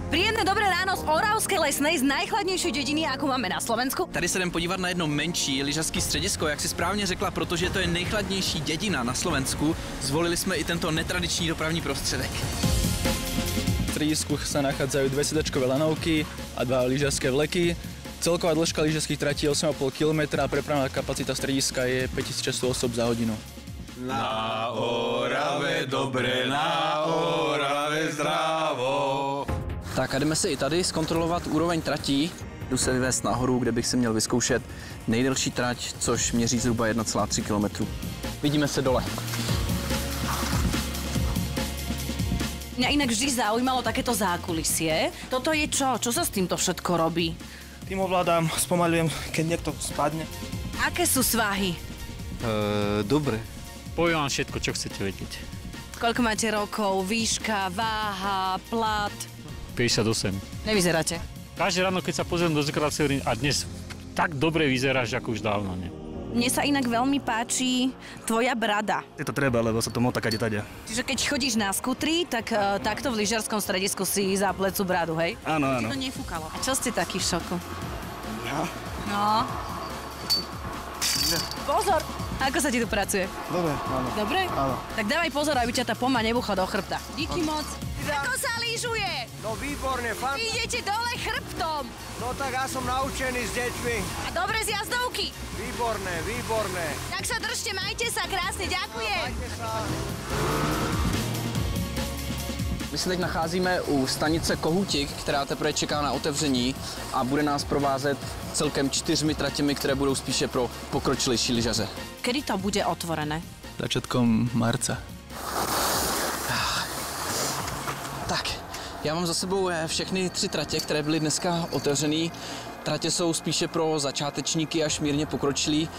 Príjemné dobré ráno z Oravskej lesnej, z najchladnější dediny, jakou máme na Slovensku. Tady se jdem podívat na jedno menší lyžařské středisko, jak si správně řekla, protože to je nejchladnější dědina na Slovensku. Zvolili jsme i tento netradiční dopravní prostředek. V stredisku sa nachádzajú dve sedačkové lanovky a dva lyžařské vleky. Celková dĺžka lyžařských tratí je 8,5 km a prepravná kapacita strediska je 5600 osob za hodinu. Na Orave dobre, na Orave zdravo. Tak a jdeme si i tady zkontrolovat úroveň tratí. Jdu se vyvést nahoru, kde bych si měl vyzkoušet nejdelší trať, což měří zhruba 1,3 km. Vidíme se dole. Mňa inak vždy zaujímalo takéto zákulisie. Toto je čo? Čo sa s týmto všetko robí? Tým ovládam, spomalujem, keď niekto spadne. Aké sú svahy? Dobre. Poviem vám všetko, čo chcete vedieť. Koľko máte rokov, výška, váha, plat? 58. Nevyzeráte. Každé ráno, keď sa pozriem do zrkadla, si hovorím, a dnes tak dobre vyzeráš, ako už dávno nie. Mne sa inak veľmi páči tvoja brada. Je to treba, lebo sa to motá kade-tade. Čiže keď chodíš na skutri, tak takto v lyžiarskom stredisku si za plecu bradu, hej? Áno, áno. To nefúkalo. A čo ste taký v šoku? Ja? No. Pozor! Ako sa ti tu pracuje? Dobre, áno. Dobre? Áno. Tak dávaj pozor, aby ťa tá poma nebuchla do chrbta. Díky moc. Ako sa lyžuje? No výborne, Idete dole chrbtom. No tak ja som naučený s deťmi. A dobre z jazdovky. Výborné, výborné. Tak sa držte, majte sa, krásne, ďakujem. Majte sa. My se teď nacházíme u stanice Kohutík, která teprve čeká na otevření a bude nás provázet celkem 4 tratěmi, které budou spíše pro pokročilejší lyžaře. Kedy to bude otvorené? Začiatkom marca. Tak, já mám za sebou všechny 3 tratě, které byly dneska otevřený. Tratě jsou spíše pro začátečníky až mírně pokročilí.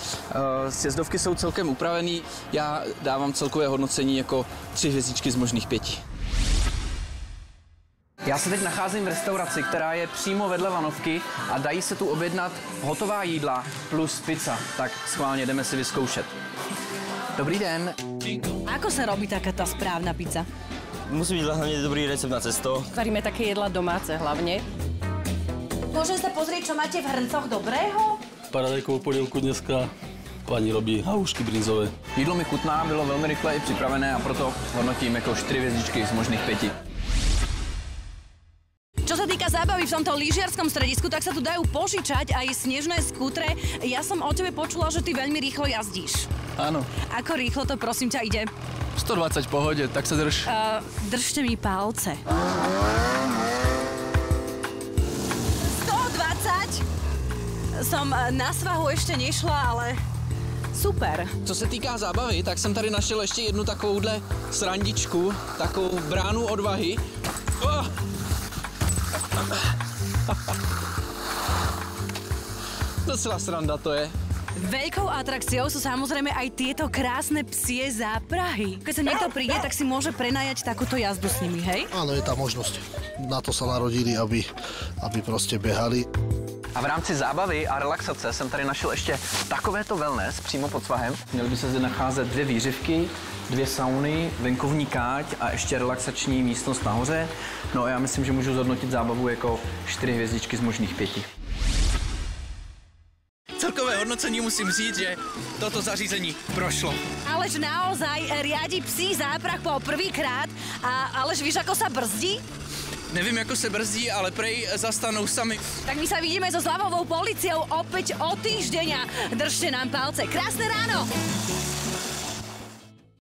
Sjezdovky jsou celkem upravený. Já dávám celkové hodnocení jako 3 hvězdičky z možných 5. Já se teď nacházím v restauraci, která je přímo vedle lanovky a dají se tu objednat hotová jídla plus pizza. Tak schválně jdeme si vyzkoušet. Dobrý den. Ako sa robí taká tá správna pizza? Musí byť hlavne dobrý recept na cesto. Varíme také jedla domáce hlavne. Môžem sa pozrieť, čo máte v hrncoch dobrého? Paradajkovou polievku dneska pani robí halušky brinzové. Jídlo mi chutná, bylo velmi rychle i připravené a proto hodnotím jako 4 hvězdičky z možných 5. Čo sa týka zábavy v tomto lyžiarskom stredisku, tak sa tu dajú požičať aj snežné skútre. Ja som o tebe počula, že ty veľmi rýchlo jazdíš. Áno, Ako rýchlo to, prosím ťa, ide? 120 v pohode, tak sa drž. Držte mi palce. 120? Som na svahu ešte nešla, ale super. Co se týká zábavy, tak jsem tady našel ještě jednu takovouhle srandičku, takovou bránu odvahy. Docela sranda to je. Veľkou atrakciou sú samozrejme aj tieto krásne psie záprahy. Keď sa niekto príde, tak si môže prenajať takúto jazdu s nimi, hej? Áno, je tá možnosť. Na to sa narodili, aby proste behali. A v rámci zábavy a relaxace jsem tady našel ještě takovéto wellness přímo pod svahem. Měly by se zde nacházet 2 výřivky, 2 sauny, venkovní káť a ještě relaxační místnost nahoře. No a já myslím, že můžu zhodnotit zábavu jako 4 hvězdičky z možných 5. Celkové hodnocení musím říct, že toto zařízení prošlo. Alež naozaj riadi psí záprah po prvýkrát a Alež víš, ako sa brzdí? Nevím, jako se brzdí, ale prej zastanou sami. Tak my sa vidíme so zľavovou policiou opäť o týždeň a držte nám palce. Krásne ráno!